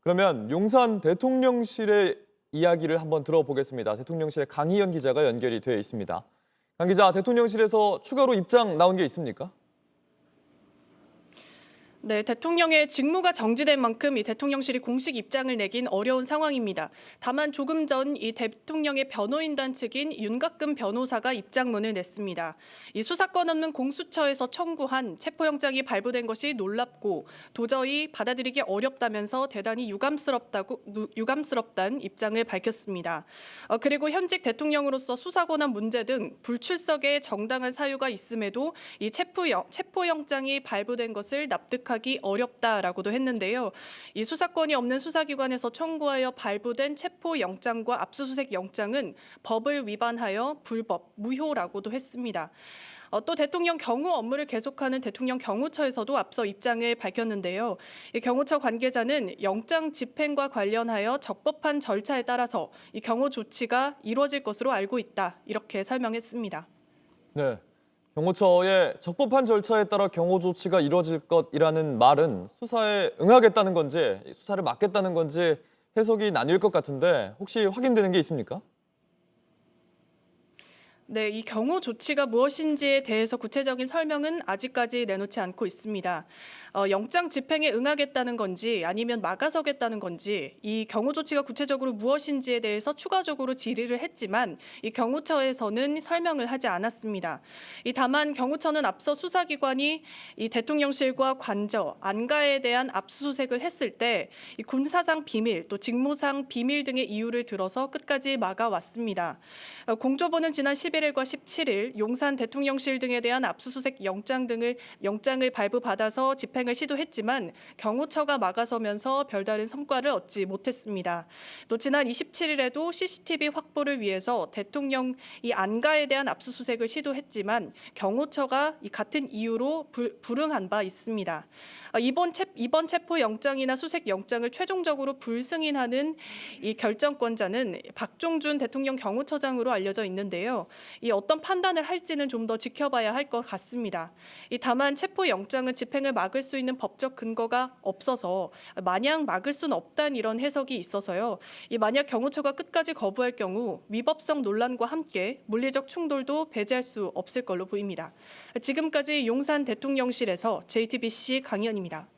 그러면 용산 대통령실의 이야기를 한번 들어보겠습니다. 대통령실의 강희연 기자가 연결이 되어 있습니다. 강 기자, 대통령실에서 추가로 입장 나온 게 있습니까? 네, 대통령의 직무가 정지된 만큼 이 대통령실이 공식 입장을 내긴 어려운 상황입니다. 다만 조금 전 이 대통령의 변호인단 측인 윤곽근 변호사가 입장문을 냈습니다. 이 수사권 없는 공수처에서 청구한 체포영장이 발부된 것이 놀랍고 도저히 받아들이기 어렵다면서 대단히 유감스럽다는 입장을 밝혔습니다. 그리고 현직 대통령으로서 수사 권한 문제 등 불출석의 정당한 사유가 있음에도 이 체포영장이 발부된 것을 납득하기 어렵다라고도 했는데요. 이 수사권이 없는 수사기관에서 청구하여 발부된 체포영장과 압수수색 영장은 법을 위반하여 불법, 무효라고도 했습니다. 또 대통령 경호 업무를 계속하는 대통령 경호처에서도 앞서 입장을 밝혔는데요. 이 경호처 관계자는 영장 집행과 관련하여 적법한 절차에 따라서 이 경호 조치가 이루어질 것으로 알고 있다. 이렇게 설명했습니다. 네. 경호처의 적법한 절차에 따라 경호 조치가 이뤄질 것이라는 말은 수사에 응하겠다는 건지 수사를 막겠다는 건지 해석이 나뉠 것 같은데 혹시 확인되는 게 있습니까? 네, 이 경호 조치가 무엇인지에 대해서 구체적인 설명은 아직까지 내놓지 않고 있습니다. 영장 집행에 응하겠다는 건지 아니면 막아서겠다는 건지 이 경호 조치가 구체적으로 무엇인지에 대해서 추가적으로 질의를 했지만 이 경호처에서는 설명을 하지 않았습니다. 다만 경호처는 앞서 수사기관이 이 대통령실과 관저, 안가에 대한 압수수색을 했을 때 이 군사상 비밀, 또 직무상 비밀 등의 이유를 들어서 끝까지 막아왔습니다. 공조보는 지난 11일과 17일 용산 대통령실 등에 대한 압수수색 영장을 발부받아서 집행을 시도했지만 경호처가 막아서면서 별다른 성과를 얻지 못했습니다. 또 지난 27일에도 CCTV 확보를 위해서 대통령 이 안가에 대한 압수수색을 시도했지만 경호처가 이 같은 이유로 불응한 바 있습니다. 이번 체포 영장이나 수색 영장을 최종적으로 불승인하는 이 결정권자는 박종준 대통령 경호처장으로 알려져 있는데요. 이 어떤 판단을 할지는 좀 더 지켜봐야 할 것 같습니다. 다만 체포 영장은 집행을 막을 수 있는 법적 근거가 없어서 마냥 막을 수는 없다는 이런 해석이 있어서요. 만약 경호처가 끝까지 거부할 경우 위법성 논란과 함께 물리적 충돌도 배제할 수 없을 걸로 보입니다. 지금까지 용산 대통령실에서 JTBC 강희연입니다.